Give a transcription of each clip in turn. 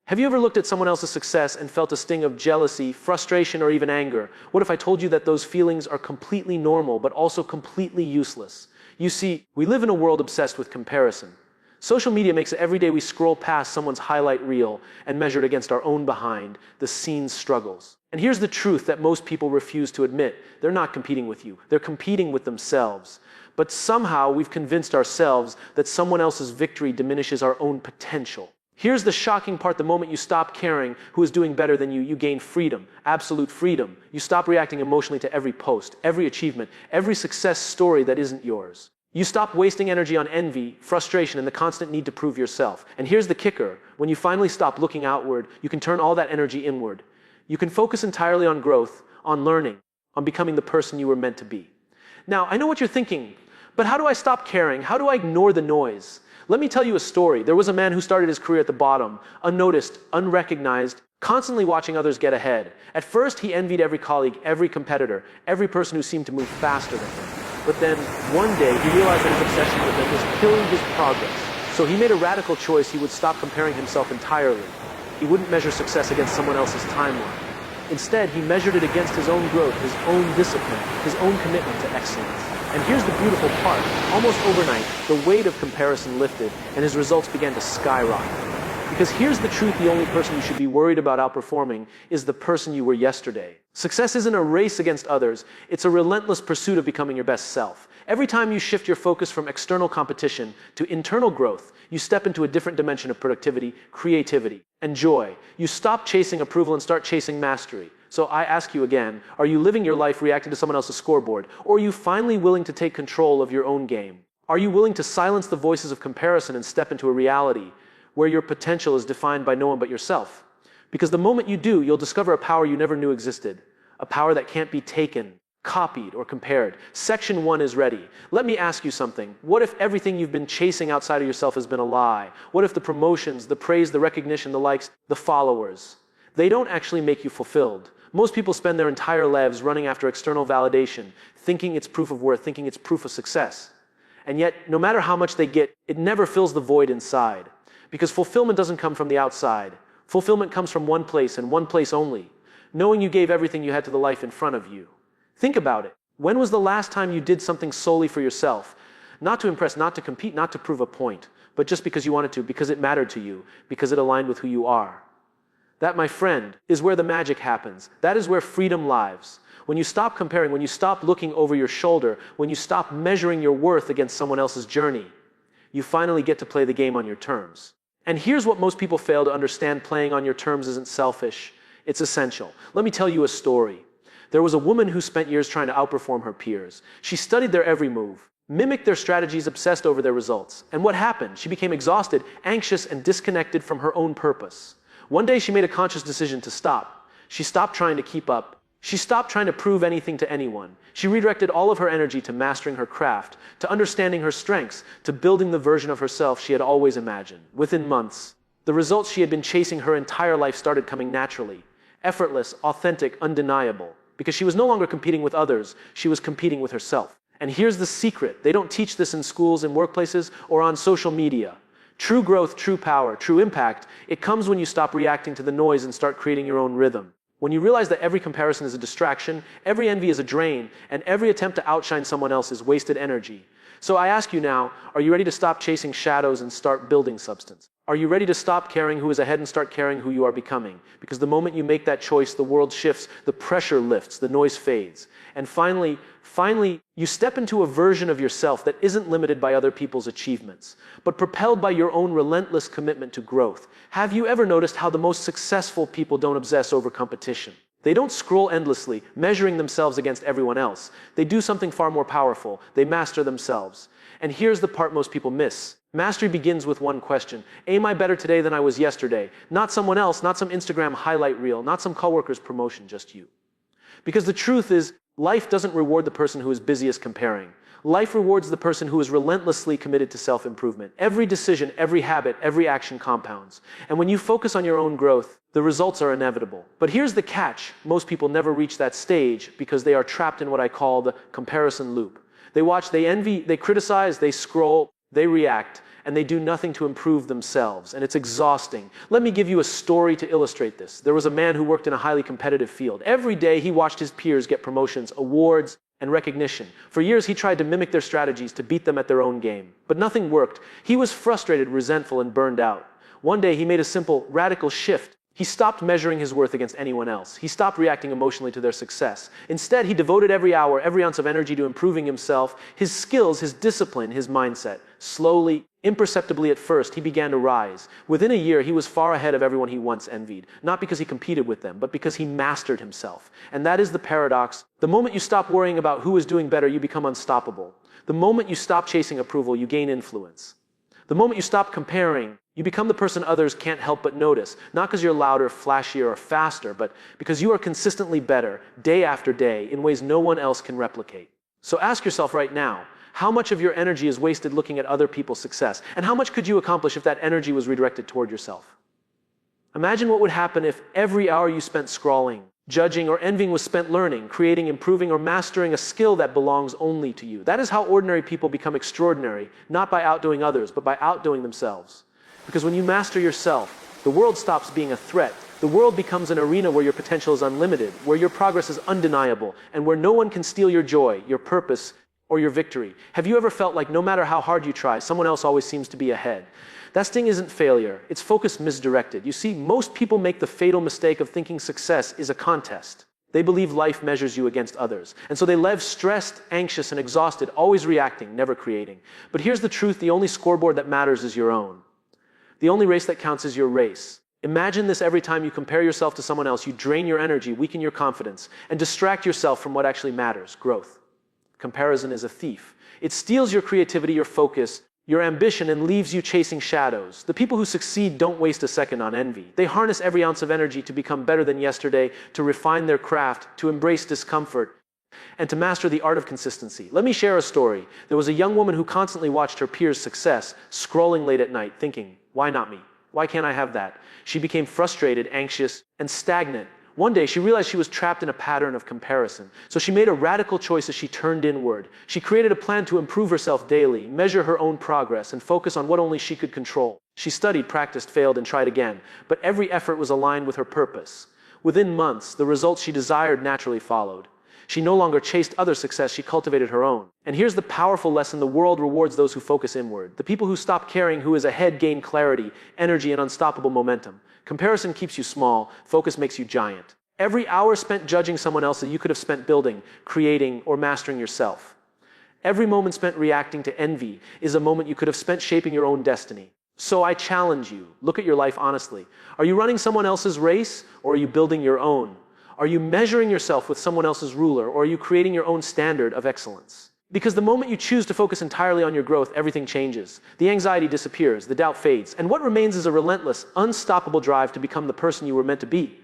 Have you ever looked at someone else's success and felt a sting of jealousy, frustration, or even anger? What if I told you that those feelings are completely normal, but also completely useless? You see, we live in a world obsessed with comparison. Social media makes it every day we scroll past someone's highlight reel and measure it against our own behind the scenes struggles. And here's the truth that most people refuse to admit. They're not competing with you. They're competing with themselves. But somehow we've convinced ourselves that someone else's victory diminishes our own potential. Here's the shocking part. The moment you stop caring who is doing better than you, you gain freedom, absolute freedom. You stop reacting emotionally to every post, every achievement, every success story that isn't yours. You stop wasting energy on envy, frustration, and the constant need to prove yourself. And here's the kicker. When you finally stop looking outward, you can turn all that energy inward. You can focus entirely on growth, on learning, on becoming the person you were meant to be. Now, I know what you're thinking, but how do I stop caring? How do I ignore the noise? Let me tell you a story. There was a man who started his career at the bottom, unnoticed, unrecognized, constantly watching others get ahead. At first, he envied every colleague, every competitor, every person who seemed to move faster than him. But then, one day, he realized that his obsession with them was killing his progress. So he made a radical choice. He would stop comparing himself entirely. He wouldn't measure success against someone else's timeline. Instead, he measured it against his own growth, his own discipline, his own commitment to excellence. And here's the beautiful part. Almost overnight, the weight of comparison lifted, and his results began to skyrocket. Because here's the truth: the only person you should be worried about outperforming is the person you were yesterday. Success isn't a race against others, it's a relentless pursuit of becoming your best self. Every time you shift your focus from external competition to internal growth, you step into a different dimension of productivity, creativity, and joy. You stop chasing approval and start chasing mastery. So I ask you again, are you living your life reacting to someone else's scoreboard? Or are you finally willing to take control of your own game? Are you willing to silence the voices of comparison and step into a reality where your potential is defined by no one but yourself? Because the moment you do, you'll discover a power you never knew existed. A power that can't be taken, copied, or compared. Section 1 is ready. Let me ask you something. What if everything you've been chasing outside of yourself has been a lie? What if the promotions, the praise, the recognition, the likes, the followers, they don't actually make you fulfilled? Most people spend their entire lives running after external validation, thinking it's proof of worth, thinking it's proof of success. And yet, no matter how much they get, it never fills the void inside. Because fulfillment doesn't come from the outside. Fulfillment comes from one place and one place only: knowing you gave everything you had to the life in front of you. Think about it. When was the last time you did something solely for yourself? Not to impress, not to compete, not to prove a point, but just because you wanted to, because it mattered to you, because it aligned with who you are. That, my friend, is where the magic happens. That is where freedom lies. When you stop comparing, when you stop looking over your shoulder, when you stop measuring your worth against someone else's journey, you finally get to play the game on your terms. And here's what most people fail to understand: playing on your terms isn't selfish, it's essential. Let me tell you a story. There was a woman who spent years trying to outperform her peers. She studied their every move, mimicked their strategies, obsessed over their results. And what happened? She became exhausted, anxious, and disconnected from her own purpose. One day she made a conscious decision to stop. She stopped trying to keep up. She stopped trying to prove anything to anyone. She redirected all of her energy to mastering her craft, to understanding her strengths, to building the version of herself she had always imagined. Within months, the results she had been chasing her entire life started coming naturally. Effortless, authentic, undeniable. Because she was no longer competing with others, she was competing with herself. And here's the secret. They don't teach this in schools and workplaces or on social media. True growth, true power, true impact, it comes when you stop reacting to the noise and start creating your own rhythm. When you realize that every comparison is a distraction, every envy is a drain, and every attempt to outshine someone else is wasted energy. So I ask you now, are you ready to stop chasing shadows and start building substance? Are you ready to stop caring who is ahead and start caring who you are becoming? Because the moment you make that choice, the world shifts, the pressure lifts, the noise fades. And finally, you step into a version of yourself that isn't limited by other people's achievements, but propelled by your own relentless commitment to growth. Have you ever noticed how the most successful people don't obsess over competition? They don't scroll endlessly, measuring themselves against everyone else. They do something far more powerful. They master themselves. And here's the part most people miss. Mastery begins with one question: am I better today than I was yesterday? Not someone else, not some Instagram highlight reel, not some coworker's promotion, just you. Because the truth is, life doesn't reward the person who is busiest comparing. Life rewards the person who is relentlessly committed to self-improvement. Every decision, every habit, every action compounds. And when you focus on your own growth, the results are inevitable. But here's the catch. Most people never reach that stage because they are trapped in what I call the comparison loop. They watch, they envy, they criticize, they scroll, they react, and they do nothing to improve themselves, and it's exhausting. Let me give you a story to illustrate this. There was a man who worked in a highly competitive field. Every day he watched his peers get promotions, awards, and recognition. For years he tried to mimic their strategies to beat them at their own game, but nothing worked. He was frustrated, resentful, and burned out. One day he made a simple, radical shift. He stopped measuring his worth against anyone else. He stopped reacting emotionally to their success. Instead, he devoted every hour, every ounce of energy to improving himself, his skills, his discipline, his mindset. Slowly, imperceptibly at first, he began to rise. Within a year, he was far ahead of everyone he once envied, not because he competed with them, but because he mastered himself. And that is the paradox. The moment you stop worrying about who is doing better, you become unstoppable. The moment you stop chasing approval, you gain influence. The moment you stop comparing, you become the person others can't help but notice, not because you're louder, flashier, or faster, but because you are consistently better, day after day, in ways no one else can replicate. So ask yourself right now, how much of your energy is wasted looking at other people's success? And how much could you accomplish if that energy was redirected toward yourself? Imagine what would happen if every hour you spent scrolling, judging, or envying was spent learning, creating, improving, or mastering a skill that belongs only to you. That is how ordinary people become extraordinary, not by outdoing others, but by outdoing themselves. Because when you master yourself, the world stops being a threat. The world becomes an arena where your potential is unlimited, where your progress is undeniable, and where no one can steal your joy, your purpose, or your victory. Have you ever felt like no matter how hard you try, someone else always seems to be ahead? That sting isn't failure, it's focus misdirected. You see, most people make the fatal mistake of thinking success is a contest. They believe life measures you against others. And so they live stressed, anxious, and exhausted, always reacting, never creating. But here's the truth, the only scoreboard that matters is your own. The only race that counts is your race. Imagine this: every time you compare yourself to someone else, you drain your energy, weaken your confidence, and distract yourself from what actually matters: growth. Comparison is a thief. It steals your creativity, your focus, your ambition, and leaves you chasing shadows. The people who succeed don't waste a second on envy. They harness every ounce of energy to become better than yesterday, to refine their craft, to embrace discomfort, and to master the art of consistency. Let me share a story. There was a young woman who constantly watched her peers' success, scrolling late at night, thinking, why not me? Why can't I have that? She became frustrated, anxious, and stagnant. One day, she realized she was trapped in a pattern of comparison. So she made a radical choice as she turned inward. She created a plan to improve herself daily, measure her own progress, and focus on what only she could control. She studied, practiced, failed, and tried again. But every effort was aligned with her purpose. Within months, the results she desired naturally followed. She no longer chased other success, she cultivated her own. And here's the powerful lesson: the world rewards those who focus inward. The people who stop caring who is ahead gain clarity, energy, and unstoppable momentum. Comparison keeps you small, focus makes you giant. Every hour spent judging someone else that you could have spent building, creating, or mastering yourself. Every moment spent reacting to envy is a moment you could have spent shaping your own destiny. So I challenge you, look at your life honestly. Are you running someone else's race, or are you building your own? Are you measuring yourself with someone else's ruler, or are you creating your own standard of excellence? Because the moment you choose to focus entirely on your growth, everything changes. The anxiety disappears, the doubt fades, and what remains is a relentless, unstoppable drive to become the person you were meant to be.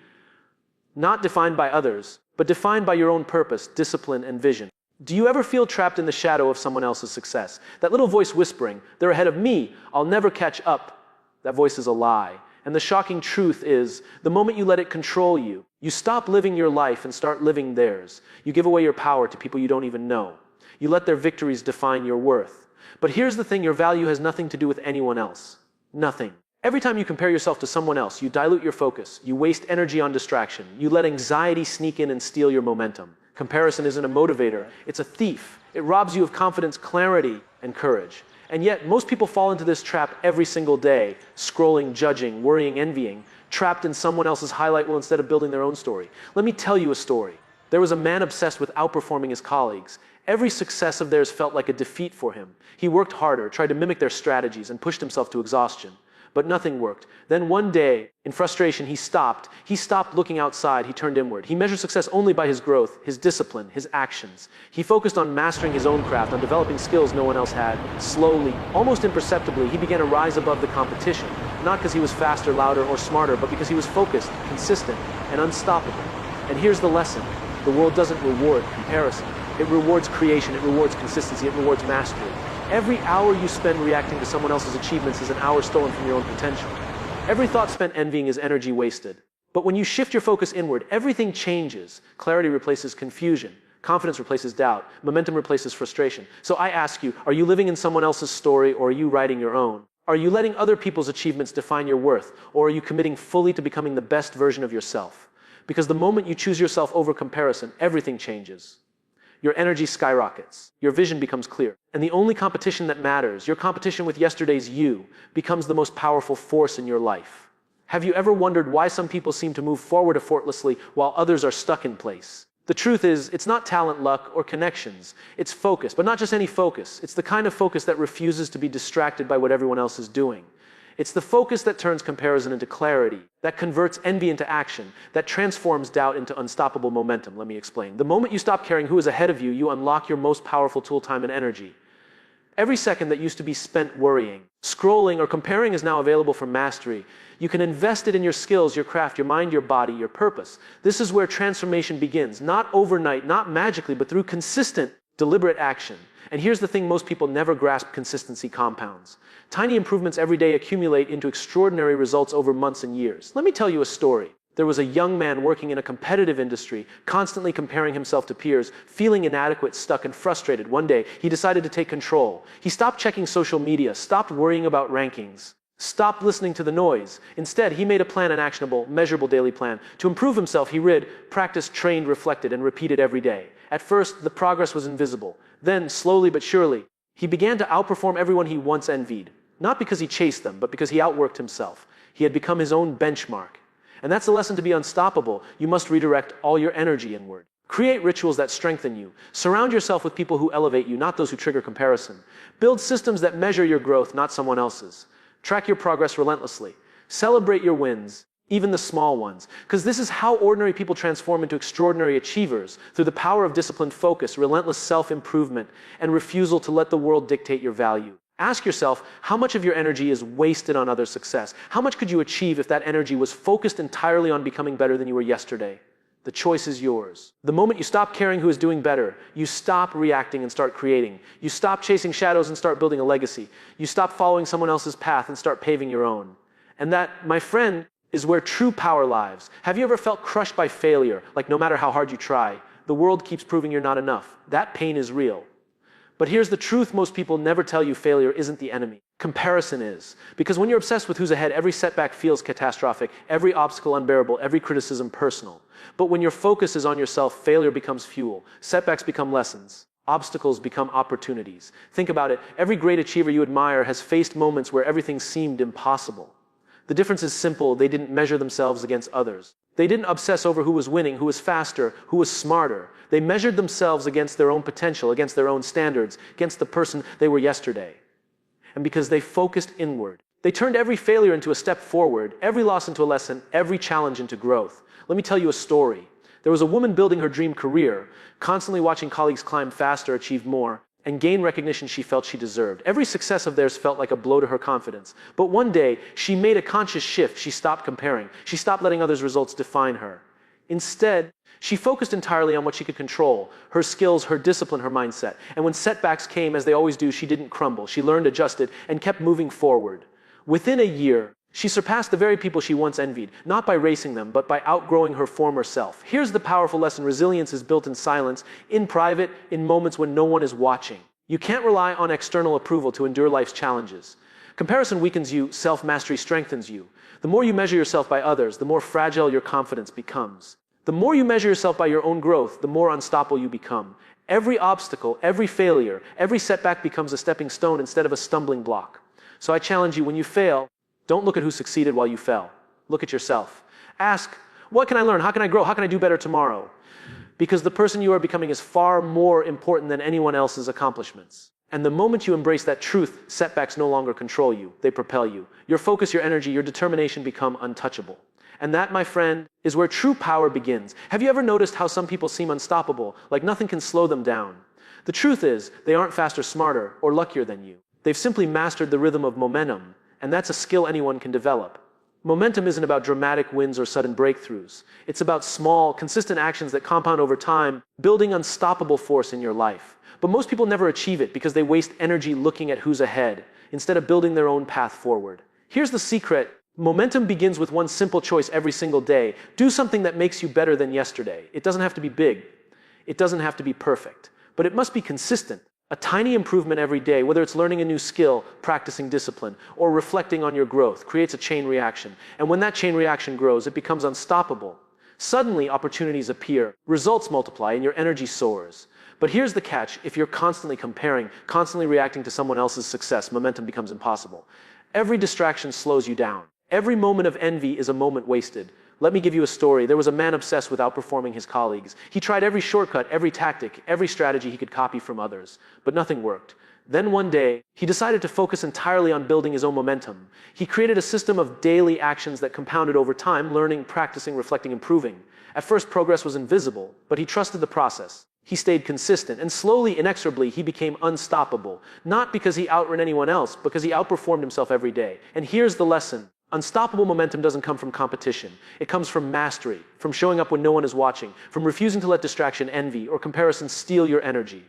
Not defined by others, but defined by your own purpose, discipline, and vision. Do you ever feel trapped in the shadow of someone else's success? That little voice whispering, they're ahead of me, I'll never catch up. That voice is a lie. And the shocking truth is, the moment you let it control you, you stop living your life and start living theirs. You give away your power to people you don't even know. You let their victories define your worth. But here's the thing: your value has nothing to do with anyone else. Nothing. Every time you compare yourself to someone else, you dilute your focus, you waste energy on distraction, you let anxiety sneak in and steal your momentum. Comparison isn't a motivator, it's a thief. It robs you of confidence, clarity, and courage. And yet, most people fall into this trap every single day, scrolling, judging, worrying, envying, trapped in someone else's highlight reel instead of building their own story. Let me tell you a story. There was a man obsessed with outperforming his colleagues. Every success of theirs felt like a defeat for him. He worked harder, tried to mimic their strategies, and pushed himself to exhaustion. But nothing worked. Then one day, in frustration, he stopped. He stopped looking outside, he turned inward. He measured success only by his growth, his discipline, his actions. He focused on mastering his own craft, on developing skills no one else had. Slowly, almost imperceptibly, he began to rise above the competition. Not because he was faster, louder, or smarter, but because he was focused, consistent, and unstoppable. And here's the lesson: the world doesn't reward comparison. It rewards creation, it rewards consistency, it rewards mastery. Every hour you spend reacting to someone else's achievements is an hour stolen from your own potential. Every thought spent envying is energy wasted. But when you shift your focus inward, everything changes. Clarity replaces confusion. Confidence replaces doubt. Momentum replaces frustration. So I ask you, are you living in someone else's story, or are you writing your own? Are you letting other people's achievements define your worth, or are you committing fully to becoming the best version of yourself? Because the moment you choose yourself over comparison, everything changes. Your energy skyrockets, your vision becomes clear, and the only competition that matters, your competition with yesterday's you, becomes the most powerful force in your life. Have you ever wondered why some people seem to move forward effortlessly while others are stuck in place? The truth is, it's not talent, luck, or connections. It's focus, but not just any focus. It's the kind of focus that refuses to be distracted by what everyone else is doing. It's the focus that turns comparison into clarity, that converts envy into action, that transforms doubt into unstoppable momentum. Let me explain. The moment you stop caring who is ahead of you, you unlock your most powerful tool, time and energy. Every second that used to be spent worrying, scrolling, or comparing is now available for mastery. You can invest it in your skills, your craft, your mind, your body, your purpose. This is where transformation begins, not overnight, not magically, but through consistent, deliberate action. And here's the thing most people never grasp: consistency compounds. Tiny improvements every day accumulate into extraordinary results over months and years. Let me tell you a story. There was a young man working in a competitive industry, constantly comparing himself to peers, feeling inadequate, stuck, and frustrated. One day, he decided to take control. He stopped checking social media, stopped worrying about rankings, stopped listening to the noise. Instead, he made a plan, an actionable, measurable daily plan. To improve himself, he read, practiced, trained, reflected, and repeated every day. At first, the progress was invisible. Then, slowly but surely, he began to outperform everyone he once envied. Not because he chased them, but because he outworked himself. He had become his own benchmark. And that's the lesson: to be unstoppable, you must redirect all your energy inward. Create rituals that strengthen you. Surround yourself with people who elevate you, not those who trigger comparison. Build systems that measure your growth, not someone else's. Track your progress relentlessly. Celebrate your wins, even the small ones. Because this is how ordinary people transform into extraordinary achievers, through the power of disciplined focus, relentless self-improvement, and refusal to let the world dictate your value. Ask yourself, how much of your energy is wasted on others' success? How much could you achieve if that energy was focused entirely on becoming better than you were yesterday? The choice is yours. The moment you stop caring who is doing better, you stop reacting and start creating. You stop chasing shadows and start building a legacy. You stop following someone else's path and start paving your own. And that, my friend, is where true power lies. Have you ever felt crushed by failure? Like no matter how hard you try, the world keeps proving you're not enough. That pain is real. But here's the truth most people never tell you: failure isn't the enemy. Comparison is. Because when you're obsessed with who's ahead, every setback feels catastrophic, every obstacle unbearable, every criticism personal. But when your focus is on yourself, failure becomes fuel. Setbacks become lessons. Obstacles become opportunities. Think about it. Every great achiever you admire has faced moments where everything seemed impossible. The difference is simple: they didn't measure themselves against others. They didn't obsess over who was winning, who was faster, who was smarter. They measured themselves against their own potential, against their own standards, against the person they were yesterday. And because they focused inward, they turned every failure into a step forward, every loss into a lesson, every challenge into growth. Let me tell you a story. There was a woman building her dream career, constantly watching colleagues climb faster, achieve more, and gain recognition she felt she deserved. Every success of theirs felt like a blow to her confidence. But one day, she made a conscious shift. She stopped comparing. She stopped letting others' results define her. Instead, she focused entirely on what she could control: her skills, her discipline, her mindset. And when setbacks came, as they always do, she didn't crumble. She learned, adjusted, and kept moving forward. Within a year, she surpassed the very people she once envied, not by racing them, but by outgrowing her former self. Here's the powerful lesson: resilience is built in silence, in private, in moments when no one is watching. You can't rely on external approval to endure life's challenges. Comparison weakens you, self-mastery strengthens you. The more you measure yourself by others, the more fragile your confidence becomes. The more you measure yourself by your own growth, the more unstoppable you become. Every obstacle, every failure, every setback becomes a stepping stone instead of a stumbling block. So I challenge you: when you fail, don't look at who succeeded while you fell. Look at yourself. Ask, what can I learn? How can I grow? How can I do better tomorrow? Because the person you are becoming is far more important than anyone else's accomplishments. And the moment you embrace that truth, setbacks no longer control you. They propel you. Your focus, your energy, your determination become untouchable. And that, my friend, is where true power begins. Have you ever noticed how some people seem unstoppable, like nothing can slow them down? The truth is, they aren't faster, smarter, or luckier than you. They've simply mastered the rhythm of momentum. And that's a skill anyone can develop. Momentum isn't about dramatic wins or sudden breakthroughs. It's about small, consistent actions that compound over time, building unstoppable force in your life. But most people never achieve it because they waste energy looking at who's ahead, instead of building their own path forward. Here's the secret: momentum begins with one simple choice every single day. Do something that makes you better than yesterday. It doesn't have to be big. It doesn't have to be perfect. But it must be consistent. A tiny improvement every day, whether it's learning a new skill, practicing discipline, or reflecting on your growth, creates a chain reaction. And when that chain reaction grows, it becomes unstoppable. Suddenly, opportunities appear, results multiply, and your energy soars. But here's the catch: if you're constantly comparing, constantly reacting to someone else's success, momentum becomes impossible. Every distraction slows you down. Every moment of envy is a moment wasted. Let me give you a story. There was a man obsessed with outperforming his colleagues. He tried every shortcut, every tactic, every strategy he could copy from others, but nothing worked. Then one day, he decided to focus entirely on building his own momentum. He created a system of daily actions that compounded over time, learning, practicing, reflecting, improving. At first, progress was invisible, but he trusted the process. He stayed consistent, and slowly, inexorably, he became unstoppable. Not because he outran anyone else, because he outperformed himself every day. And here's the lesson. Unstoppable momentum doesn't come from competition. It comes from mastery, from showing up when no one is watching, from refusing to let distraction, envy, or comparison steal your energy.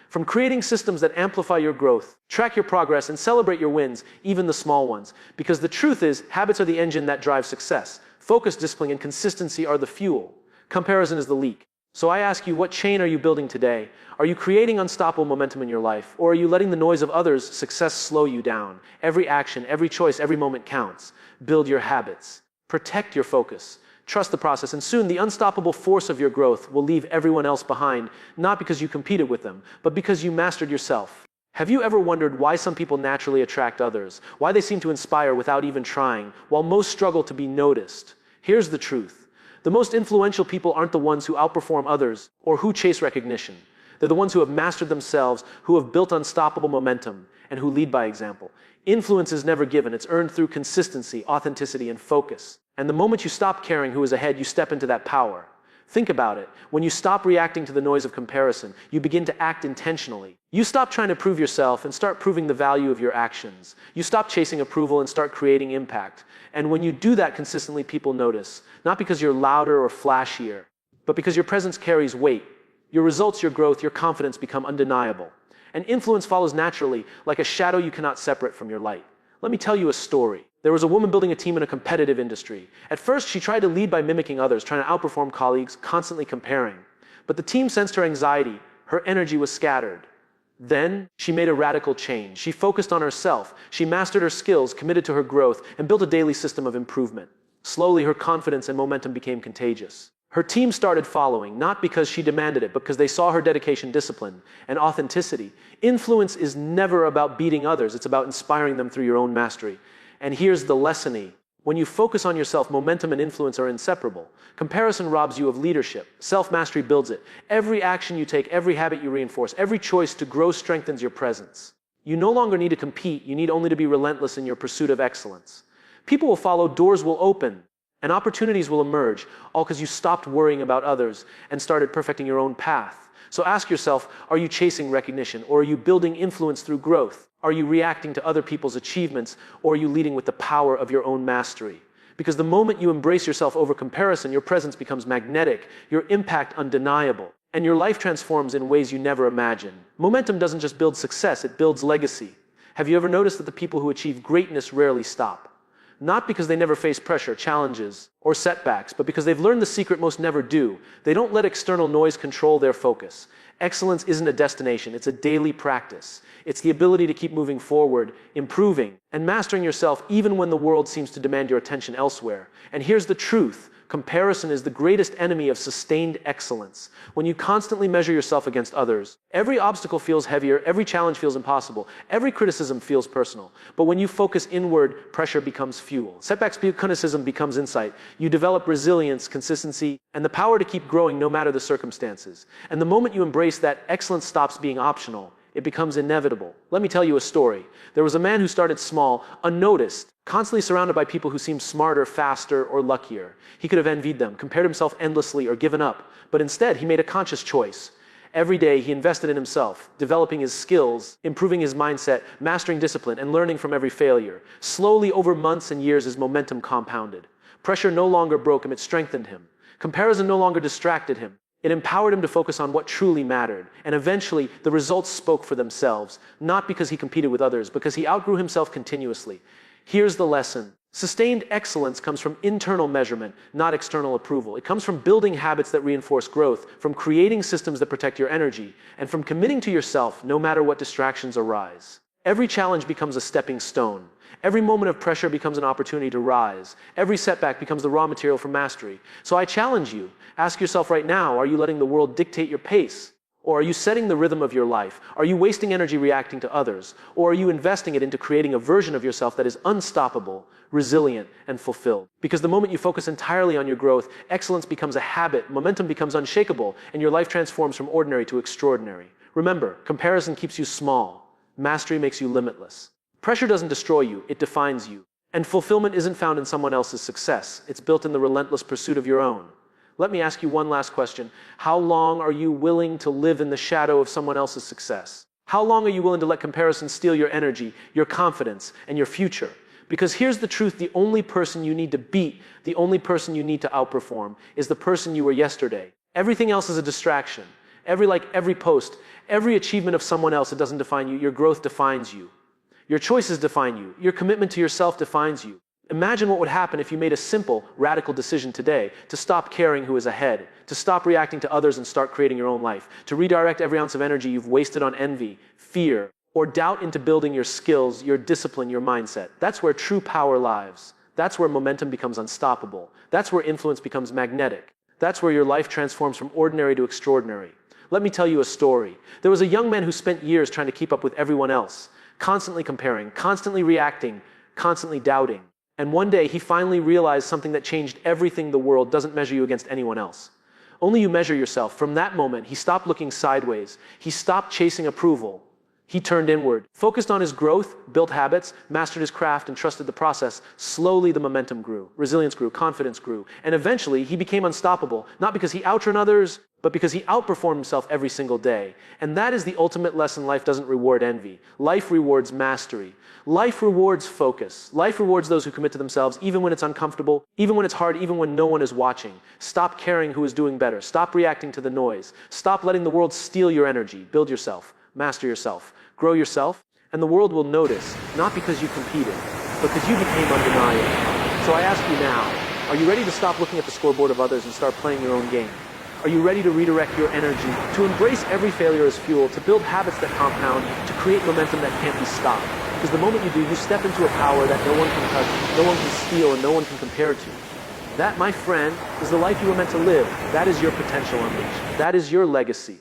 From creating systems that amplify your growth, track your progress, and celebrate your wins, even the small ones. Because the truth is, habits are the engine that drives success. Focus, discipline, and consistency are the fuel. Comparison is the leak. So I ask you, what chain are you building today? Are you creating unstoppable momentum in your life? Or are you letting the noise of others' success slow you down? Every action, every choice, every moment counts. Build your habits. Protect your focus. Trust the process, and soon the unstoppable force of your growth will leave everyone else behind, not because you competed with them, but because you mastered yourself. Have you ever wondered why some people naturally attract others? Why they seem to inspire without even trying, while most struggle to be noticed? Here's the truth. The most influential people aren't the ones who outperform others or who chase recognition. They're the ones who have mastered themselves, who have built unstoppable momentum, and who lead by example. Influence is never given. It's earned through consistency, authenticity, and focus. And the moment you stop caring who is ahead, you step into that power. Think about it. When you stop reacting to the noise of comparison, you begin to act intentionally. You stop trying to prove yourself and start proving the value of your actions. You stop chasing approval and start creating impact. And when you do that consistently, people notice. Not because you're louder or flashier, but because your presence carries weight. Your results, your growth, your confidence become undeniable. And influence follows naturally, like a shadow you cannot separate from your light. Let me tell you a story. There was a woman building a team in a competitive industry. At first, she tried to lead by mimicking others, trying to outperform colleagues, constantly comparing. But the team sensed her anxiety. Her energy was scattered. Then, she made a radical change. She focused on herself. She mastered her skills, committed to her growth, and built a daily system of improvement. Slowly, her confidence and momentum became contagious. Her team started following, not because she demanded it, but because they saw her dedication, discipline, and authenticity. Influence is never about beating others. It's about inspiring them through your own mastery. And here's the lesson. When you focus on yourself, momentum and influence are inseparable. Comparison robs you of leadership. Self-mastery builds it. Every action you take, every habit you reinforce, every choice to grow strengthens your presence. You no longer need to compete. You need only to be relentless in your pursuit of excellence. People will follow, doors will open, and opportunities will emerge, all because you stopped worrying about others and started perfecting your own path. So ask yourself, are you chasing recognition, or are you building influence through growth? Are you reacting to other people's achievements, or are you leading with the power of your own mastery? Because the moment you embrace yourself over comparison, your presence becomes magnetic, your impact undeniable, and your life transforms in ways you never imagined. Momentum doesn't just build success, it builds legacy. Have you ever noticed that the people who achieve greatness rarely stop? Not because they never face pressure, challenges, or setbacks, but because they've learned the secret most never do. They don't let external noise control their focus. Excellence isn't a destination, it's a daily practice. It's the ability to keep moving forward, improving, and mastering yourself even when the world seems to demand your attention elsewhere. And here's the truth. Comparison is the greatest enemy of sustained excellence. When you constantly measure yourself against others, every obstacle feels heavier, every challenge feels impossible, every criticism feels personal. But when you focus inward, pressure becomes fuel. Setbacks, criticism becomes insight. You develop resilience, consistency, and the power to keep growing no matter the circumstances. And the moment you embrace that, excellence stops being optional. It becomes inevitable. Let me tell you a story. There was a man who started small, unnoticed, constantly surrounded by people who seemed smarter, faster, or luckier. He could have envied them, compared himself endlessly, or given up. But instead, he made a conscious choice. Every day, he invested in himself, developing his skills, improving his mindset, mastering discipline, and learning from every failure. Slowly, over months and years, his momentum compounded. Pressure no longer broke him, it strengthened him. Comparison no longer distracted him. It empowered him to focus on what truly mattered. And eventually, the results spoke for themselves, not because he competed with others, because he outgrew himself continuously. Here's the lesson. Sustained excellence comes from internal measurement, not external approval. It comes from building habits that reinforce growth, from creating systems that protect your energy, and from committing to yourself no matter what distractions arise. Every challenge becomes a stepping stone. Every moment of pressure becomes an opportunity to rise. Every setback becomes the raw material for mastery. So I challenge you, ask yourself right now, are you letting the world dictate your pace? Or are you setting the rhythm of your life? Are you wasting energy reacting to others? Or are you investing it into creating a version of yourself that is unstoppable, resilient, and fulfilled? Because the moment you focus entirely on your growth, excellence becomes a habit, momentum becomes unshakable, and your life transforms from ordinary to extraordinary. Remember, comparison keeps you small. Mastery makes you limitless. Pressure doesn't destroy you, it defines you. And fulfillment isn't found in someone else's success. It's built in the relentless pursuit of your own. Let me ask you one last question. How long are you willing to live in the shadow of someone else's success? How long are you willing to let comparison steal your energy, your confidence, and your future? Because here's the truth, the only person you need to beat, the only person you need to outperform, is the person you were yesterday. Everything else is a distraction. Every like, every post, every achievement of someone else, it doesn't define you. Your growth defines you. Your choices define you. Your commitment to yourself defines you. Imagine what would happen if you made a simple, radical decision today to stop caring who is ahead, to stop reacting to others and start creating your own life, to redirect every ounce of energy you've wasted on envy, fear, or doubt into building your skills, your discipline, your mindset. That's where true power lies. That's where momentum becomes unstoppable. That's where influence becomes magnetic. That's where your life transforms from ordinary to extraordinary. Let me tell you a story. There was a young man who spent years trying to keep up with everyone else, constantly comparing, constantly reacting, constantly doubting. And one day, he finally realized something that changed everything. The world doesn't measure you against anyone else. Only you measure yourself. From that moment, he stopped looking sideways. He stopped chasing approval. He turned inward, focused on his growth, built habits, mastered his craft, and trusted the process. Slowly, the momentum grew, resilience grew, confidence grew, and eventually, he became unstoppable, not because he outran others, but because he outperformed himself every single day. And that is the ultimate lesson. Life doesn't reward envy. Life rewards mastery. Life rewards focus. Life rewards those who commit to themselves, even when it's uncomfortable, even when it's hard, even when no one is watching. Stop caring who is doing better. Stop reacting to the noise. Stop letting the world steal your energy. Build yourself. Master yourself. Grow yourself. And the world will notice, not because you competed, but because you became undeniable. So I ask you now, are you ready to stop looking at the scoreboard of others and start playing your own game? Are you ready to redirect your energy, to embrace every failure as fuel, to build habits that compound, to create momentum that can't be stopped? Because the moment you do, you step into a power that no one can touch, no one can steal, and no one can compare to. That, my friend, is the life you were meant to live. That is your potential unleashed. That is your legacy.